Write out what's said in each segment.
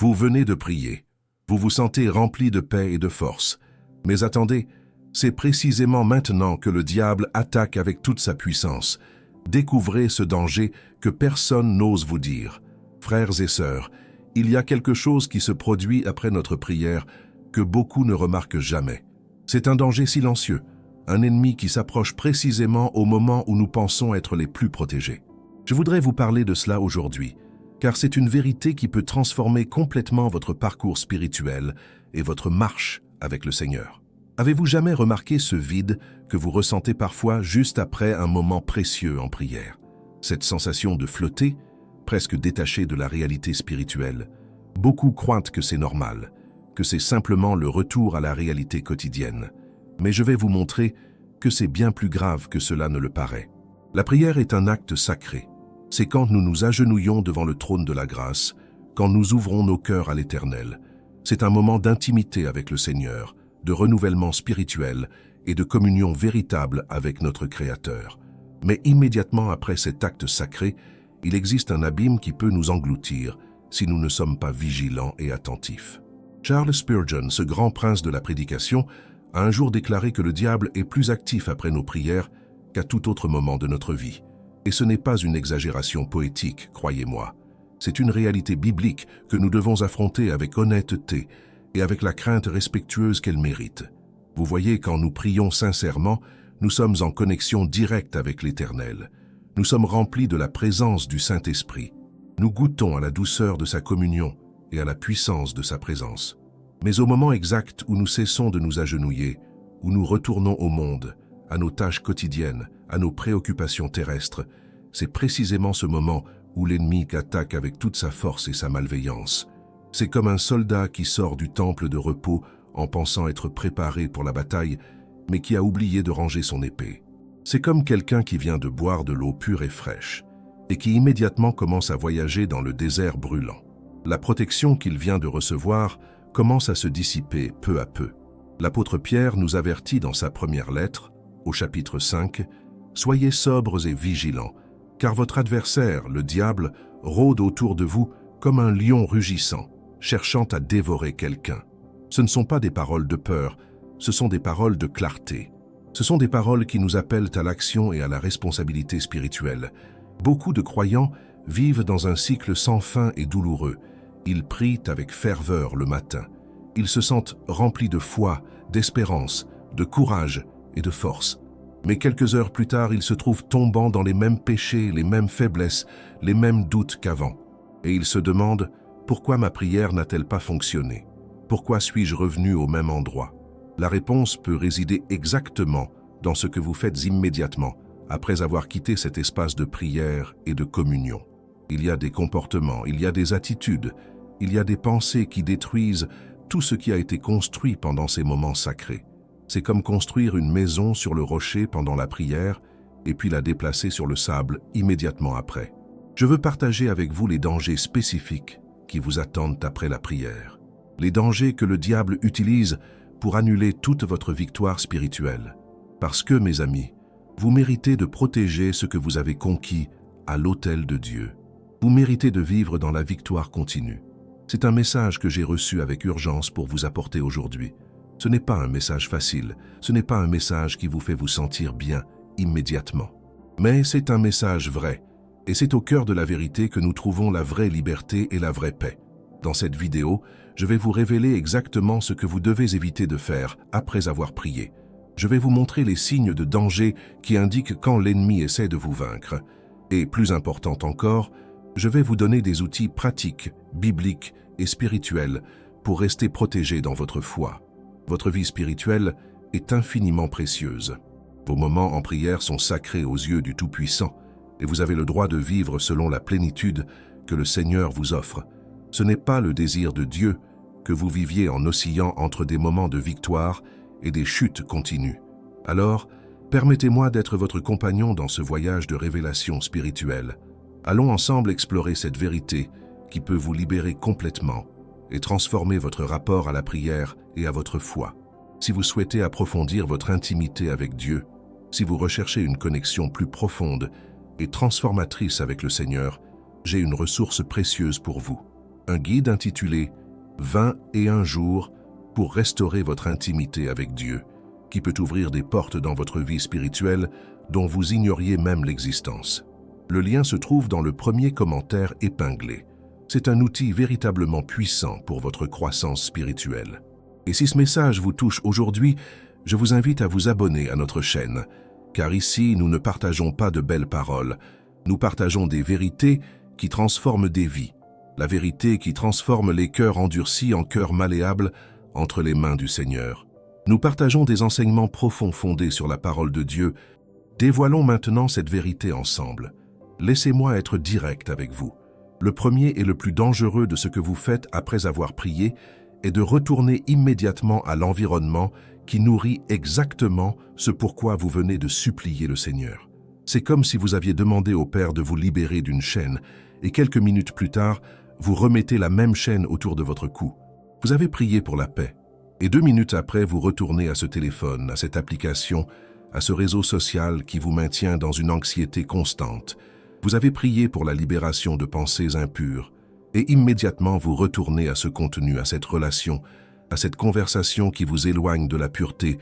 Vous venez de prier. Vous vous sentez rempli de paix et de force. Mais attendez, c'est précisément maintenant que le diable attaque avec toute sa puissance. Découvrez ce danger que personne n'ose vous dire. Frères et sœurs, il y a quelque chose qui se produit après notre prière que beaucoup ne remarquent jamais. C'est un danger silencieux, un ennemi qui s'approche précisément au moment où nous pensons être les plus protégés. Je voudrais vous parler de cela aujourd'hui, car c'est une vérité qui peut transformer complètement votre parcours spirituel et votre marche avec le Seigneur. Avez-vous jamais remarqué ce vide que vous ressentez parfois juste après un moment précieux en prière? Cette sensation de flotter, presque détaché de la réalité spirituelle. Beaucoup croient que c'est normal, que c'est simplement le retour à la réalité quotidienne. Mais je vais vous montrer que c'est bien plus grave que cela ne le paraît. La prière est un acte sacré. C'est quand nous nous agenouillons devant le trône de la grâce, quand nous ouvrons nos cœurs à l'Éternel. C'est un moment d'intimité avec le Seigneur, de renouvellement spirituel et de communion véritable avec notre Créateur. Mais immédiatement après cet acte sacré, il existe un abîme qui peut nous engloutir si nous ne sommes pas vigilants et attentifs. Charles Spurgeon, ce grand prince de la prédication, a un jour déclaré que le diable est plus actif après nos prières qu'à tout autre moment de notre vie. Et ce n'est pas une exagération poétique, croyez-moi. C'est une réalité biblique que nous devons affronter avec honnêteté et avec la crainte respectueuse qu'elle mérite. Vous voyez, quand nous prions sincèrement, nous sommes en connexion directe avec l'Éternel. Nous sommes remplis de la présence du Saint-Esprit. Nous goûtons à la douceur de sa communion et à la puissance de sa présence. Mais au moment exact où nous cessons de nous agenouiller, où nous retournons au monde, à nos tâches quotidiennes, à nos préoccupations terrestres, c'est précisément ce moment où l'ennemi attaque avec toute sa force et sa malveillance. C'est comme un soldat qui sort du temple de repos en pensant être préparé pour la bataille, mais qui a oublié de ranger son épée. C'est comme quelqu'un qui vient de boire de l'eau pure et fraîche, et qui immédiatement commence à voyager dans le désert brûlant. La protection qu'il vient de recevoir commence à se dissiper peu à peu. L'apôtre Pierre nous avertit dans sa première lettre, au chapitre 5, « Soyez sobres et vigilants, car votre adversaire, le diable, rôde autour de vous comme un lion rugissant, cherchant à dévorer quelqu'un. » Ce ne sont pas des paroles de peur, ce sont des paroles de clarté. Ce sont des paroles qui nous appellent à l'action et à la responsabilité spirituelle. Beaucoup de croyants vivent dans un cycle sans fin et douloureux. Ils prient avec ferveur le matin. Ils se sentent remplis de foi, d'espérance, de courage et de force. Mais quelques heures plus tard, ils se trouvent tombant dans les mêmes péchés, les mêmes faiblesses, les mêmes doutes qu'avant. Et ils se demandent « Pourquoi ma prière n'a-t-elle pas fonctionné? Pourquoi suis-je revenu au même endroit ?» La réponse peut résider exactement dans ce que vous faites immédiatement après avoir quitté cet espace de prière et de communion. Il y a des comportements, il y a des attitudes, il y a des pensées qui détruisent tout ce qui a été construit pendant ces moments sacrés. C'est comme construire une maison sur le rocher pendant la prière et puis la déplacer sur le sable immédiatement après. Je veux partager avec vous les dangers spécifiques qui vous attendent après la prière. Les dangers que le diable utilise pour annuler toute votre victoire spirituelle. Parce que, mes amis, vous méritez de protéger ce que vous avez conquis à l'autel de Dieu. Vous méritez de vivre dans la victoire continue. C'est un message que j'ai reçu avec urgence pour vous apporter aujourd'hui. Ce n'est pas un message facile, ce n'est pas un message qui vous fait vous sentir bien immédiatement. Mais c'est un message vrai, et c'est au cœur de la vérité que nous trouvons la vraie liberté et la vraie paix. Dans cette vidéo, je vais vous révéler exactement ce que vous devez éviter de faire après avoir prié. Je vais vous montrer les signes de danger qui indiquent quand l'ennemi essaie de vous vaincre. Et plus important encore, je vais vous donner des outils pratiques, bibliques et spirituels pour rester protégé dans votre foi. Votre vie spirituelle est infiniment précieuse. Vos moments en prière sont sacrés aux yeux du Tout-Puissant et vous avez le droit de vivre selon la plénitude que le Seigneur vous offre. Ce n'est pas le désir de Dieu que vous viviez en oscillant entre des moments de victoire et des chutes continues. Alors, permettez-moi d'être votre compagnon dans ce voyage de révélation spirituelle. Allons ensemble explorer cette vérité qui peut vous libérer complètement et transformer votre rapport à la prière et à votre foi. Si vous souhaitez approfondir votre intimité avec Dieu, si vous recherchez une connexion plus profonde et transformatrice avec le Seigneur, j'ai une ressource précieuse pour vous. un guide intitulé « 21 jours pour restaurer votre intimité avec Dieu », qui peut ouvrir des portes dans votre vie spirituelle dont vous ignoriez même l'existence. Le lien se trouve dans le premier commentaire épinglé. C'est un outil véritablement puissant pour votre croissance spirituelle. Et si ce message vous touche aujourd'hui, je vous invite à vous abonner à notre chaîne, car ici, nous ne partageons pas de belles paroles, nous partageons des vérités qui transforment des vies, la vérité qui transforme les cœurs endurcis en cœurs malléables entre les mains du Seigneur. Nous partageons des enseignements profonds fondés sur la parole de Dieu. Dévoilons maintenant cette vérité ensemble. Laissez-moi être direct avec vous. Le premier et le plus dangereux de ce que vous faites après avoir prié est de retourner immédiatement à l'environnement qui nourrit exactement ce pourquoi vous venez de supplier le Seigneur. C'est comme si vous aviez demandé au Père de vous libérer d'une chaîne et quelques minutes plus tard, vous remettez la même chaîne autour de votre cou. Vous avez prié pour la paix. Et 2 minutes après, vous retournez à ce téléphone, à cette application, à ce réseau social qui vous maintient dans une anxiété constante. Vous avez prié pour la libération de pensées impures et immédiatement vous retournez à ce contenu, à cette relation, à cette conversation qui vous éloigne de la pureté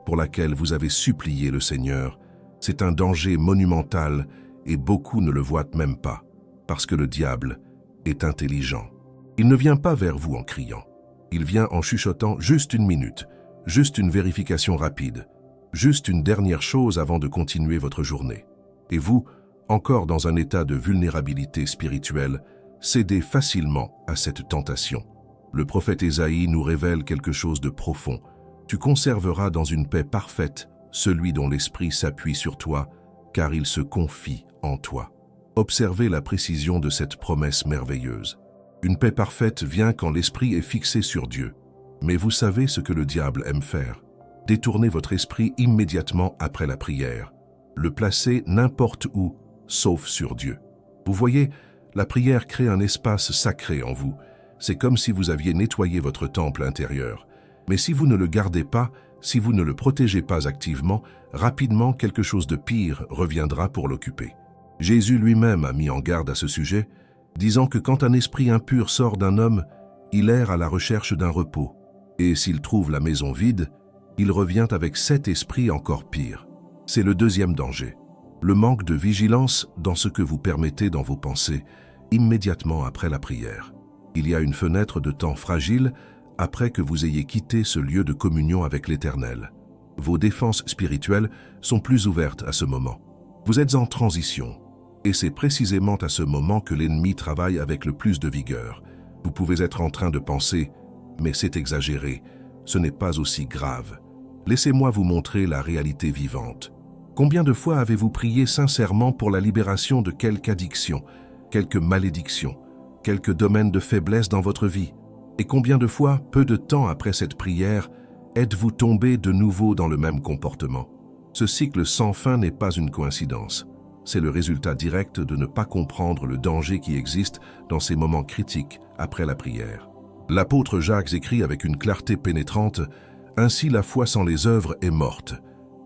pour laquelle vous avez supplié le Seigneur. C'est un danger monumental et beaucoup ne le voient même pas, parce que le diable est intelligent. Il ne vient pas vers vous en criant. Il vient en chuchotant juste 1 minute, juste une vérification rapide, juste une dernière chose avant de continuer votre journée. Et vous, encore dans un état de vulnérabilité spirituelle, cédez facilement à cette tentation. Le prophète Ésaïe nous révèle quelque chose de profond. Tu conserveras dans une paix parfaite celui dont l'Esprit s'appuie sur toi, car il se confie en toi. Observez la précision de cette promesse merveilleuse. Une paix parfaite vient quand l'esprit est fixé sur Dieu. Mais vous savez ce que le diable aime faire. Détournez votre esprit immédiatement après la prière. Le placer n'importe où, sauf sur Dieu. Vous voyez, la prière crée un espace sacré en vous. C'est comme si vous aviez nettoyé votre temple intérieur. Mais si vous ne le gardez pas, si vous ne le protégez pas activement, rapidement quelque chose de pire reviendra pour l'occuper. Jésus lui-même a mis en garde à ce sujet, disant que quand un esprit impur sort d'un homme, il erre à la recherche d'un repos. Et s'il trouve la maison vide, il revient avec 7 esprits encore pires. C'est le deuxième danger. Le manque de vigilance dans ce que vous permettez dans vos pensées, immédiatement après la prière. Il y a une fenêtre de temps fragile après que vous ayez quitté ce lieu de communion avec l'Éternel. Vos défenses spirituelles sont plus ouvertes à ce moment. Vous êtes en transition. Et c'est précisément à ce moment que l'ennemi travaille avec le plus de vigueur. Vous pouvez être en train de penser « mais c'est exagéré, ce n'est pas aussi grave ». Laissez-moi vous montrer la réalité vivante. Combien de fois avez-vous prié sincèrement pour la libération de quelque addiction, quelque malédiction, quelque domaine de faiblesse dans votre vie? Et combien de fois, peu de temps après cette prière, êtes-vous tombé de nouveau dans le même comportement? Ce cycle sans fin n'est pas une coïncidence. C'est le résultat direct de ne pas comprendre le danger qui existe dans ces moments critiques après la prière. L'apôtre Jacques écrit avec une clarté pénétrante « Ainsi la foi sans les œuvres est morte.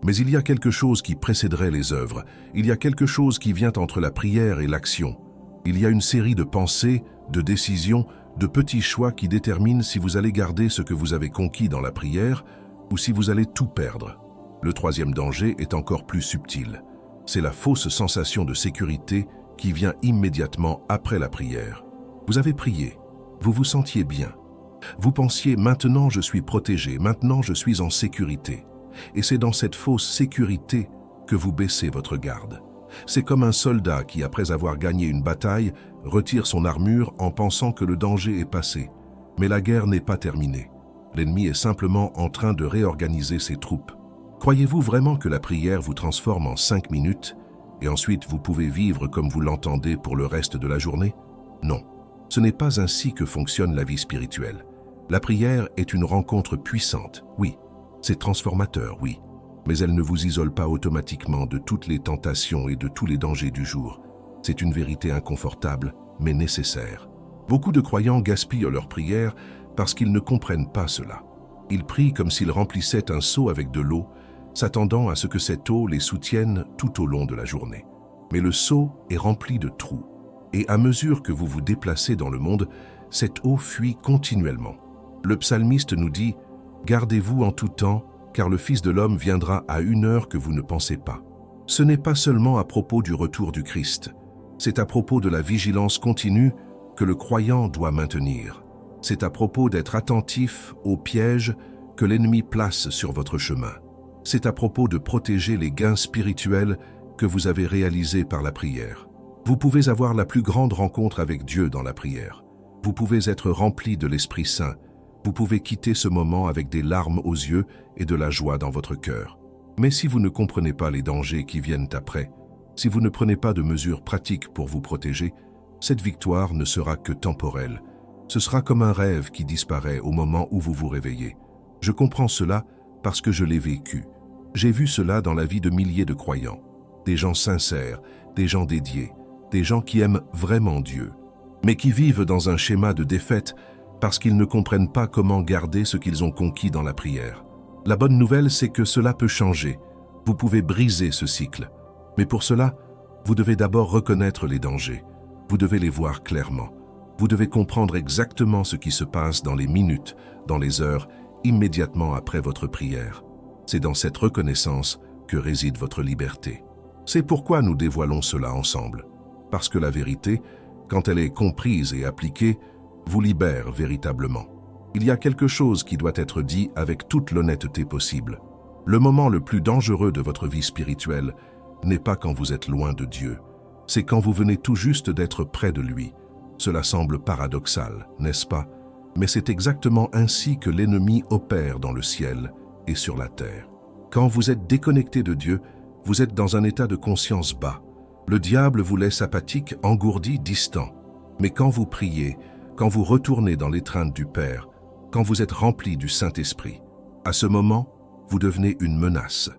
Mais il y a quelque chose qui précéderait les œuvres. Il y a quelque chose qui vient entre la prière et l'action. Il y a une série de pensées, de décisions, de petits choix qui déterminent si vous allez garder ce que vous avez conquis dans la prière ou si vous allez tout perdre. Le troisième danger est encore plus subtil. C'est la fausse sensation de sécurité qui vient immédiatement après la prière. Vous avez prié, vous vous sentiez bien. Vous pensiez « maintenant je suis protégé, maintenant je suis en sécurité ». Et c'est dans cette fausse sécurité que vous baissez votre garde. C'est comme un soldat qui, après avoir gagné une bataille, retire son armure en pensant que le danger est passé. Mais la guerre n'est pas terminée. L'ennemi est simplement en train de réorganiser ses troupes. Croyez-vous vraiment que la prière vous transforme en 5 minutes et ensuite vous pouvez vivre comme vous l'entendez pour le reste de la journée? Non, ce n'est pas ainsi que fonctionne la vie spirituelle. La prière est une rencontre puissante, oui. C'est transformateur, oui. Mais elle ne vous isole pas automatiquement de toutes les tentations et de tous les dangers du jour. C'est une vérité inconfortable, mais nécessaire. Beaucoup de croyants gaspillent leur prière parce qu'ils ne comprennent pas cela. Ils prient comme s'ils remplissaient un seau avec de l'eau, s'attendant à ce que cette eau les soutienne tout au long de la journée. Mais le seau est rempli de trous. Et à mesure que vous vous déplacez dans le monde, cette eau fuit continuellement. Le psalmiste nous dit « Gardez-vous en tout temps, car le Fils de l'homme viendra à une heure que vous ne pensez pas. » Ce n'est pas seulement à propos du retour du Christ, c'est à propos de la vigilance continue que le croyant doit maintenir. C'est à propos d'être attentif aux pièges que l'ennemi place sur votre chemin. C'est à propos de protéger les gains spirituels que vous avez réalisés par la prière. Vous pouvez avoir la plus grande rencontre avec Dieu dans la prière. Vous pouvez être rempli de l'Esprit Saint. Vous pouvez quitter ce moment avec des larmes aux yeux et de la joie dans votre cœur. Mais si vous ne comprenez pas les dangers qui viennent après, si vous ne prenez pas de mesures pratiques pour vous protéger, cette victoire ne sera que temporelle. Ce sera comme un rêve qui disparaît au moment où vous vous réveillez. Je comprends cela parce que je l'ai vécu. J'ai vu cela dans la vie de milliers de croyants. Des gens sincères, des gens dédiés, des gens qui aiment vraiment Dieu, mais qui vivent dans un schéma de défaite parce qu'ils ne comprennent pas comment garder ce qu'ils ont conquis dans la prière. La bonne nouvelle, c'est que cela peut changer. Vous pouvez briser ce cycle. Mais pour cela, vous devez d'abord reconnaître les dangers. Vous devez les voir clairement. Vous devez comprendre exactement ce qui se passe dans les minutes, dans les heures, immédiatement après votre prière. C'est dans cette reconnaissance que réside votre liberté. C'est pourquoi nous dévoilons cela ensemble. Parce que la vérité, quand elle est comprise et appliquée, vous libère véritablement. Il y a quelque chose qui doit être dit avec toute l'honnêteté possible. Le moment le plus dangereux de votre vie spirituelle n'est pas quand vous êtes loin de Dieu, c'est quand vous venez tout juste d'être près de lui. Cela semble paradoxal, n'est-ce pas? Mais c'est exactement ainsi que l'ennemi opère dans le ciel et sur la terre. Quand vous êtes déconnecté de Dieu, vous êtes dans un état de conscience bas. Le diable vous laisse apathique, engourdi, distant. Mais quand vous priez, quand vous retournez dans l'étreinte du Père, quand vous êtes rempli du Saint-Esprit, à ce moment, vous devenez une menace.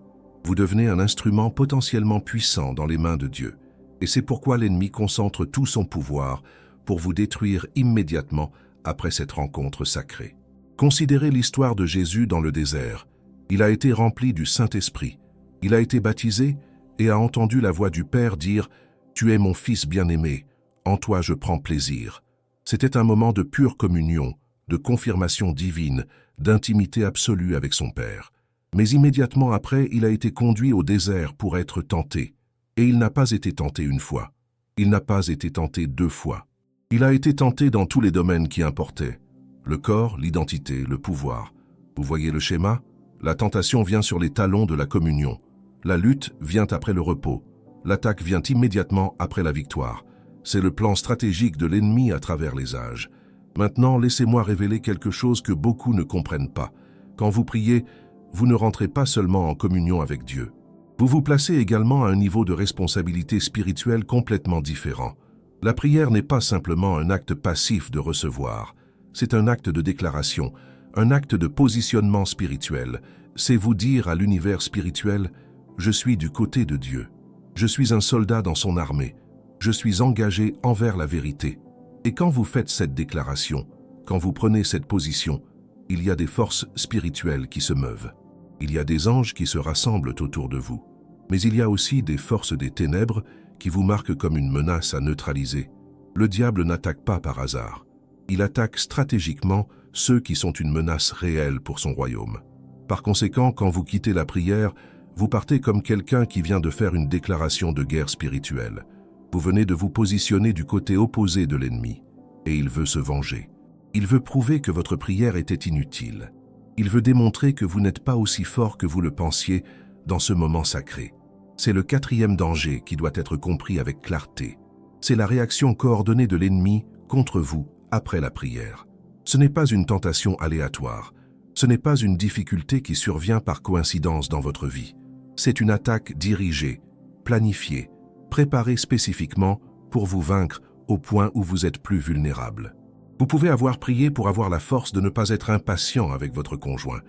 Vous devenez un instrument potentiellement puissant dans les mains de Dieu. Et c'est pourquoi l'ennemi concentre tout son pouvoir pour vous détruire immédiatement après cette rencontre sacrée. Considérez l'histoire de Jésus dans le désert. Il a été rempli du Saint-Esprit. Il a été baptisé et a entendu la voix du Père dire « Tu es mon Fils bien-aimé, en toi je prends plaisir ». C'était un moment de pure communion, de confirmation divine, d'intimité absolue avec son Père. Mais immédiatement après, il a été conduit au désert pour être tenté. Et il n'a pas été tenté une fois. Il n'a pas été tenté 2 fois. Il a été tenté dans tous les domaines qui importaient. Le corps, l'identité, le pouvoir. Vous voyez le schéma? La tentation vient sur les talons de la communion. La lutte vient après le repos. L'attaque vient immédiatement après la victoire. C'est le plan stratégique de l'ennemi à travers les âges. Maintenant, laissez-moi révéler quelque chose que beaucoup ne comprennent pas. Quand vous priez, vous ne rentrez pas seulement en communion avec Dieu. Vous vous placez également à un niveau de responsabilité spirituelle complètement différent. La prière n'est pas simplement un acte passif de recevoir. C'est un acte de déclaration, un acte de positionnement spirituel. C'est vous dire à l'univers spirituel « Je suis du côté de Dieu. Je suis un soldat dans son armée. Je suis engagé envers la vérité. » Et quand vous faites cette déclaration, quand vous prenez cette position, il y a des forces spirituelles qui se meuvent. Il y a des anges qui se rassemblent autour de vous. Mais il y a aussi des forces des ténèbres qui vous marquent comme une menace à neutraliser. Le diable n'attaque pas par hasard. Il attaque stratégiquement ceux qui sont une menace réelle pour son royaume. Par conséquent, quand vous quittez la prière, vous partez comme quelqu'un qui vient de faire une déclaration de guerre spirituelle. Vous venez de vous positionner du côté opposé de l'ennemi, et il veut se venger. Il veut prouver que votre prière était inutile. Il veut démontrer que vous n'êtes pas aussi fort que vous le pensiez dans ce moment sacré. C'est le 4e danger qui doit être compris avec clarté. C'est la réaction coordonnée de l'ennemi contre vous après la prière. Ce n'est pas une tentation aléatoire. Ce n'est pas une difficulté qui survient par coïncidence dans votre vie. C'est une attaque dirigée, planifiée, préparée spécifiquement pour vous vaincre au point où vous êtes plus vulnérable. Vous pouvez avoir prié pour avoir la force de ne pas être impatient avec votre conjoint,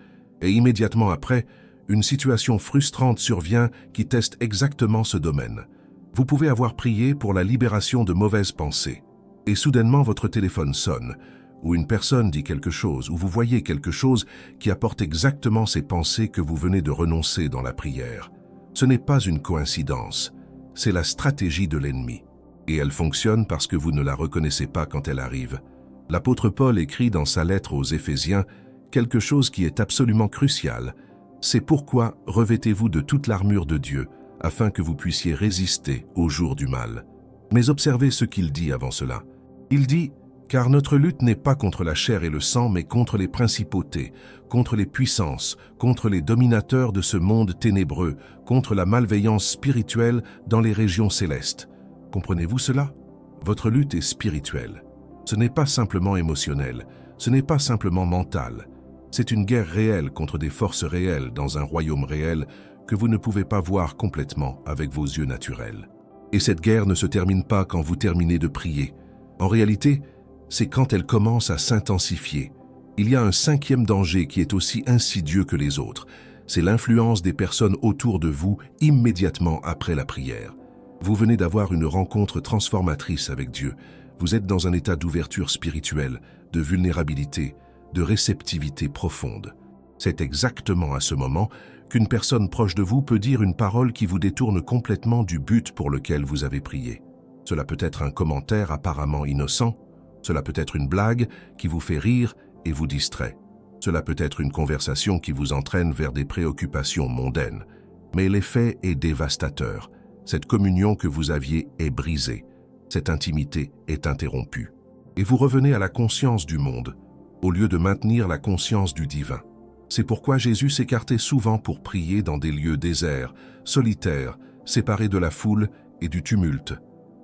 et immédiatement après, une situation frustrante survient qui teste exactement ce domaine. Vous pouvez avoir prié pour la libération de mauvaises pensées, et soudainement votre téléphone sonne, ou une personne dit quelque chose, ou vous voyez quelque chose qui apporte exactement ces pensées que vous venez de renoncer dans la prière. Ce n'est pas une coïncidence, c'est la stratégie de l'ennemi. Et elle fonctionne parce que vous ne la reconnaissez pas quand elle arrive. L'apôtre Paul écrit dans sa lettre aux Éphésiens quelque chose qui est absolument crucial. C'est pourquoi revêtez-vous de toute l'armure de Dieu, afin que vous puissiez résister au jour du mal. Mais observez ce qu'il dit avant cela. Il dit « Car notre lutte n'est pas contre la chair et le sang, mais contre les principautés, contre les puissances, contre les dominateurs de ce monde ténébreux, contre la malveillance spirituelle dans les régions célestes. » Comprenez-vous cela? Votre lutte est spirituelle. Ce n'est pas simplement émotionnel, ce n'est pas simplement mental. C'est une guerre réelle contre des forces réelles dans un royaume réel que vous ne pouvez pas voir complètement avec vos yeux naturels. Et cette guerre ne se termine pas quand vous terminez de prier. En réalité, c'est quand elle commence à s'intensifier. Il y a un cinquième danger qui est aussi insidieux que les autres. C'est l'influence des personnes autour de vous immédiatement après la prière. Vous venez d'avoir une rencontre transformatrice avec Dieu. Vous êtes dans un état d'ouverture spirituelle, de vulnérabilité, de réceptivité profonde. C'est exactement à ce moment qu'une personne proche de vous peut dire une parole qui vous détourne complètement du but pour lequel vous avez prié. Cela peut être un commentaire apparemment innocent, cela peut être une blague qui vous fait rire et vous distrait. Cela peut être une conversation qui vous entraîne vers des préoccupations mondaines. Mais l'effet est dévastateur. Cette communion que vous aviez est brisée. Cette intimité est interrompue. Et vous revenez à la conscience du monde, au lieu de maintenir la conscience du divin. C'est pourquoi Jésus s'écartait souvent pour prier dans des lieux déserts, solitaires, séparés de la foule et du tumulte.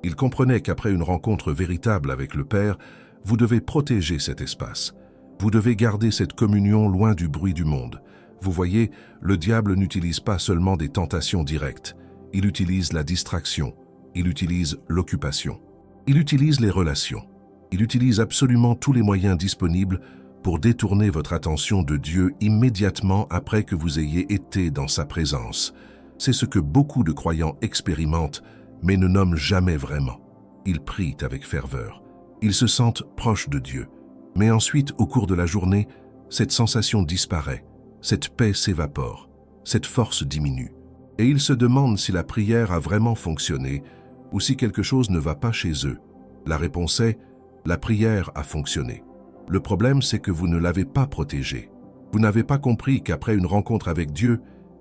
Il comprenait qu'après une rencontre véritable avec le Père, vous devez protéger cet espace. Vous devez garder cette communion loin du bruit du monde. Vous voyez, le diable n'utilise pas seulement des tentations directes. Il utilise la distraction. Il utilise l'occupation. Il utilise les relations. Il utilise absolument tous les moyens disponibles pour détourner votre attention de Dieu immédiatement après que vous ayez été dans sa présence. C'est ce que beaucoup de croyants expérimentent, mais ne nomment jamais vraiment. Ils prient avec ferveur. Ils se sentent proches de Dieu. Mais ensuite, au cours de la journée, cette sensation disparaît, cette paix s'évapore, cette force diminue. Et ils se demandent si la prière a vraiment fonctionné ou si quelque chose ne va pas chez eux. La réponse est « La prière a fonctionné ». Le problème, c'est que vous ne l'avez pas protégée. Vous n'avez pas compris qu'après une rencontre avec Dieu,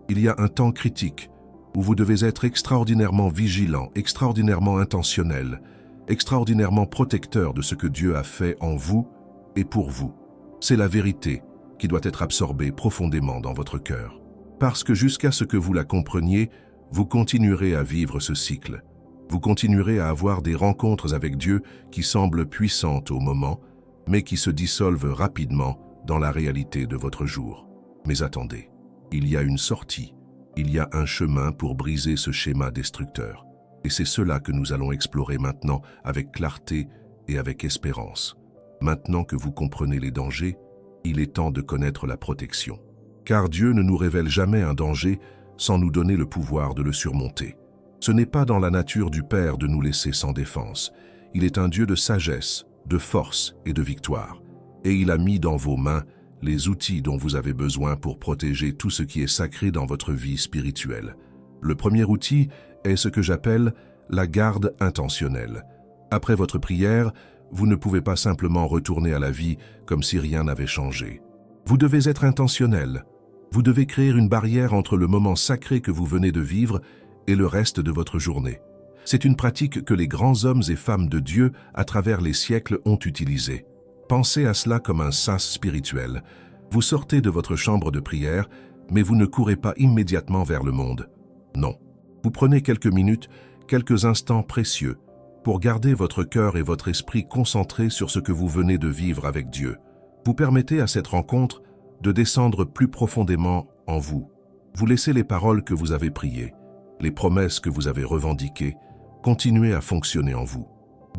il y a un temps critique où vous devez être extraordinairement vigilant, extraordinairement intentionnel, extraordinairement protecteur de ce que Dieu a fait en vous et pour vous. C'est la vérité qui doit être absorbée profondément dans votre cœur. Parce que jusqu'à ce que vous la compreniez, vous continuerez à vivre ce cycle. Vous continuerez à avoir des rencontres avec Dieu qui semblent puissantes au moment, mais qui se dissolvent rapidement dans la réalité de votre jour. Mais attendez, il y a une sortie, il y a un chemin pour briser ce schéma destructeur. Et c'est cela que nous allons explorer maintenant avec clarté et avec espérance. Maintenant que vous comprenez les dangers, il est temps de connaître la protection. Car Dieu ne nous révèle jamais un danger sans nous donner le pouvoir de le surmonter. Ce n'est pas dans la nature du Père de nous laisser sans défense. Il est un Dieu de sagesse, de force et de victoire. Et il a mis dans vos mains les outils dont vous avez besoin pour protéger tout ce qui est sacré dans votre vie spirituelle. Le premier outil est ce que j'appelle la garde intentionnelle. Après votre prière, vous ne pouvez pas simplement retourner à la vie comme si rien n'avait changé. Vous devez être intentionnel. Vous devez créer une barrière entre le moment sacré que vous venez de vivre et le reste de votre journée. C'est une pratique que les grands hommes et femmes de Dieu à travers les siècles ont utilisée. Pensez à cela comme un sas spirituel. Vous sortez de votre chambre de prière, mais vous ne courez pas immédiatement vers le monde. Non. Vous prenez quelques minutes, quelques instants précieux, pour garder votre cœur et votre esprit concentrés sur ce que vous venez de vivre avec Dieu. Vous permettez à cette rencontre de descendre plus profondément en vous. Vous laissez les paroles que vous avez priées, les promesses que vous avez revendiquées, continuer à fonctionner en vous.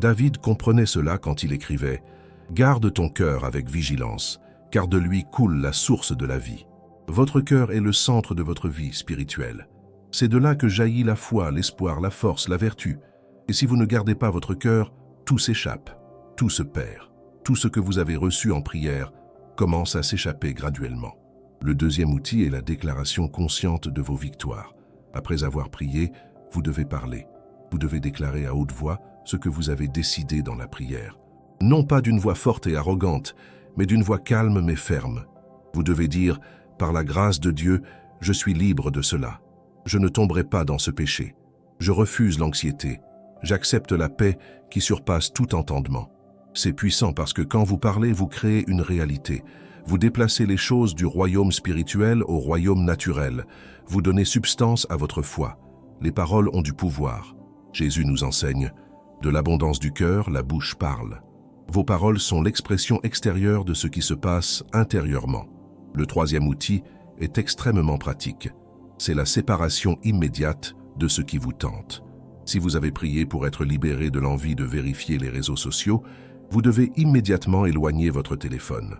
David comprenait cela quand il écrivait « Garde ton cœur avec vigilance, car de lui coule la source de la vie. » Votre cœur est le centre de votre vie spirituelle. C'est de là que jaillit la foi, l'espoir, la force, la vertu. Et si vous ne gardez pas votre cœur, tout s'échappe, tout se perd. Tout ce que vous avez reçu en prière commence à s'échapper graduellement. Le deuxième outil est la déclaration consciente de vos victoires. Après avoir prié, vous devez parler. Vous devez déclarer à haute voix ce que vous avez décidé dans la prière. Non pas d'une voix forte et arrogante, mais d'une voix calme mais ferme. Vous devez dire, par la grâce de Dieu, je suis libre de cela. Je ne tomberai pas dans ce péché. Je refuse l'anxiété. J'accepte la paix qui surpasse tout entendement. C'est puissant parce que quand vous parlez, vous créez une réalité. Vous déplacez les choses du royaume spirituel au royaume naturel. Vous donnez substance à votre foi. Les paroles ont du pouvoir. Jésus nous enseigne, de l'abondance du cœur, la bouche parle. Vos paroles sont l'expression extérieure de ce qui se passe intérieurement. Le troisième outil est extrêmement pratique. C'est la séparation immédiate de ce qui vous tente. Si vous avez prié pour être libéré de l'envie de vérifier les réseaux sociaux, vous devez immédiatement éloigner votre téléphone.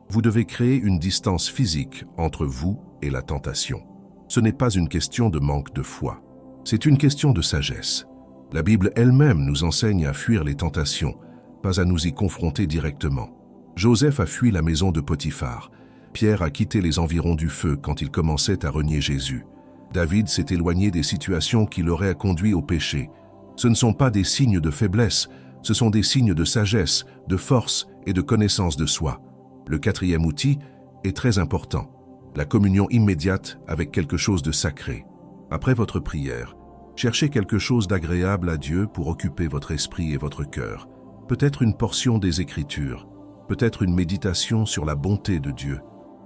Vous devez créer une distance physique entre vous et la tentation. Ce n'est pas une question de manque de foi. C'est une question de sagesse. La Bible elle-même nous enseigne à fuir les tentations, pas à nous y confronter directement. Joseph a fui la maison de Potiphar. Pierre a quitté les environs du feu quand il commençait à renier Jésus. David s'est éloigné des situations qui l'auraient conduit au péché. Ce ne sont pas des signes de faiblesse, ce sont des signes de sagesse, de force et de connaissance de soi. Le quatrième outil est très important, la communion immédiate avec quelque chose de sacré. Après votre prière, cherchez quelque chose d'agréable à Dieu pour occuper votre esprit et votre cœur. Peut-être une portion des Écritures, peut-être une méditation sur la bonté de Dieu,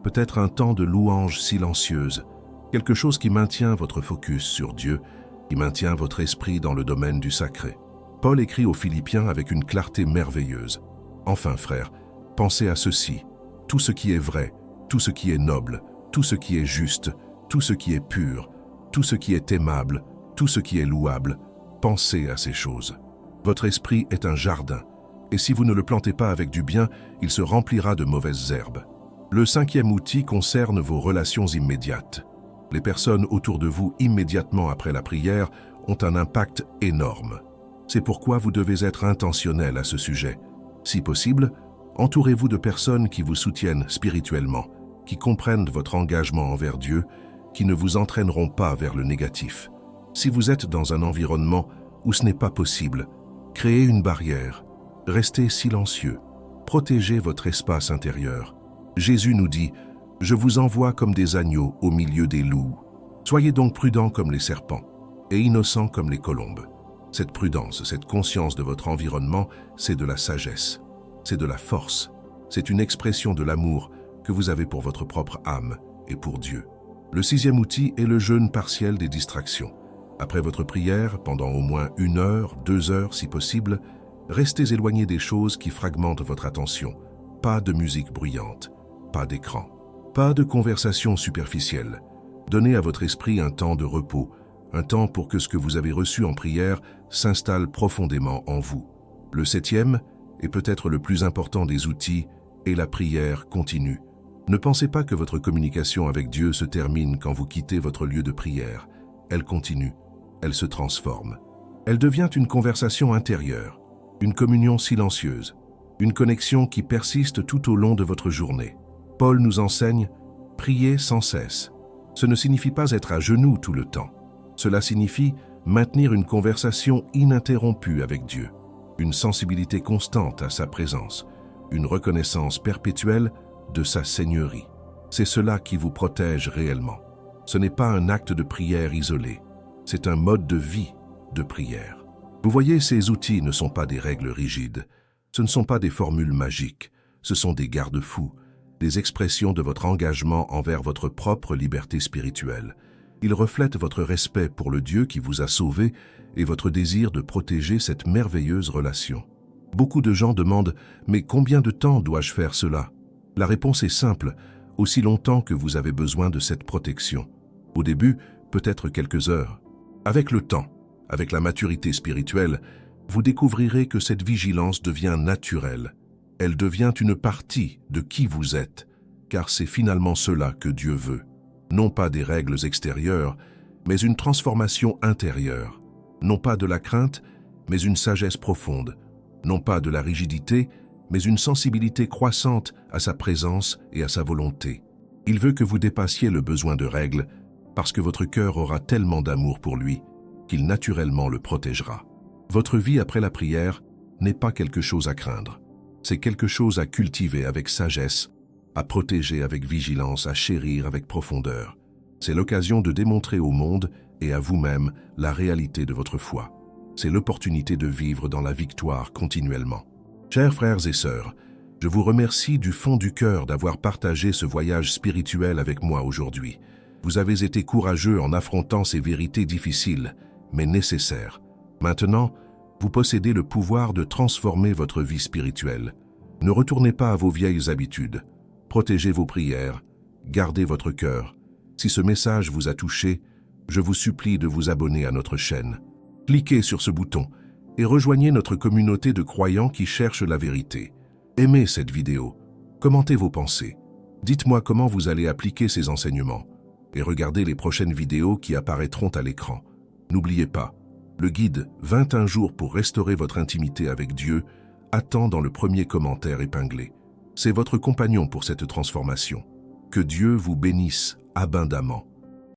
peut-être un temps de louange silencieuse, quelque chose qui maintient votre focus sur Dieu, qui maintient votre esprit dans le domaine du sacré. Paul écrit aux Philippiens avec une clarté merveilleuse. Enfin, frères, pensez à ceci. Tout ce qui est vrai, tout ce qui est noble, tout ce qui est juste, tout ce qui est pur, tout ce qui est aimable, tout ce qui est louable, pensez à ces choses. Votre esprit est un jardin, et si vous ne le plantez pas avec du bien, il se remplira de mauvaises herbes. Le cinquième outil concerne vos relations immédiates. Les personnes autour de vous immédiatement après la prière ont un impact énorme. C'est pourquoi vous devez être intentionnel à ce sujet. Si possible, entourez-vous de personnes qui vous soutiennent spirituellement, qui comprennent votre engagement envers Dieu, qui ne vous entraîneront pas vers le négatif. Si vous êtes dans un environnement où ce n'est pas possible, créez une barrière, restez silencieux, protégez votre espace intérieur. Jésus nous dit « Je vous envoie comme des agneaux au milieu des loups. Soyez donc prudents comme les serpents et innocents comme les colombes. » Cette prudence, cette conscience de votre environnement, c'est de la sagesse, c'est de la force, c'est une expression de l'amour que vous avez pour votre propre âme et pour Dieu. Le sixième outil est le jeûne partiel des distractions. Après votre prière, pendant au moins 1 heure, 2 heures si possible, restez éloigné des choses qui fragmentent votre attention. Pas de musique bruyante, pas d'écran, pas de conversation superficielle. Donnez à votre esprit un temps de repos, un temps pour que ce que vous avez reçu en prière s'installe profondément en vous. Le septième, et peut-être le plus important des outils, est la prière continue. Ne pensez pas que votre communication avec Dieu se termine quand vous quittez votre lieu de prière. Elle continue, elle se transforme. Elle devient une conversation intérieure, une communion silencieuse, une connexion qui persiste tout au long de votre journée. Paul nous enseigne « Priez sans cesse ». Ce ne signifie pas être à genoux tout le temps. Cela signifie maintenir une conversation ininterrompue avec Dieu, une sensibilité constante à sa présence, une reconnaissance perpétuelle de sa seigneurie. C'est cela qui vous protège réellement. Ce n'est pas un acte de prière isolé, c'est un mode de vie de prière. Vous voyez, ces outils ne sont pas des règles rigides, ce ne sont pas des formules magiques, ce sont des garde-fous, des expressions de votre engagement envers votre propre liberté spirituelle. Ils reflètent votre respect pour le Dieu qui vous a sauvé et votre désir de protéger cette merveilleuse relation. Beaucoup de gens demandent « Mais combien de temps dois-je faire cela ?» La réponse est simple, aussi longtemps que vous avez besoin de cette protection. Au début, peut-être quelques heures. Avec le temps, avec la maturité spirituelle, vous découvrirez que cette vigilance devient naturelle. Elle devient une partie de qui vous êtes, car c'est finalement cela que Dieu veut. Non pas des règles extérieures, mais une transformation intérieure. Non pas de la crainte, mais une sagesse profonde. Non pas de la rigidité, mais une sensibilité croissante à sa présence et à sa volonté. Il veut que vous dépassiez le besoin de règles, parce que votre cœur aura tellement d'amour pour lui qu'il naturellement le protégera. Votre vie après la prière n'est pas quelque chose à craindre. C'est quelque chose à cultiver avec sagesse, à protéger avec vigilance, à chérir avec profondeur. C'est l'occasion de démontrer au monde et à vous-même la réalité de votre foi. C'est l'opportunité de vivre dans la victoire continuellement. Chers frères et sœurs, je vous remercie du fond du cœur d'avoir partagé ce voyage spirituel avec moi aujourd'hui. Vous avez été courageux en affrontant ces vérités difficiles, mais nécessaires. Maintenant, vous possédez le pouvoir de transformer votre vie spirituelle. Ne retournez pas à vos vieilles habitudes. Protégez vos prières, gardez votre cœur. Si ce message vous a touché, je vous supplie de vous abonner à notre chaîne. Cliquez sur ce bouton et rejoignez notre communauté de croyants qui cherchent la vérité. Aimez cette vidéo, commentez vos pensées. Dites-moi comment vous allez appliquer ces enseignements et regardez les prochaines vidéos qui apparaîtront à l'écran. N'oubliez pas, le guide 21 jours pour restaurer votre intimité avec Dieu attend dans le premier commentaire épinglé. C'est votre compagnon pour cette transformation. Que Dieu vous bénisse abondamment.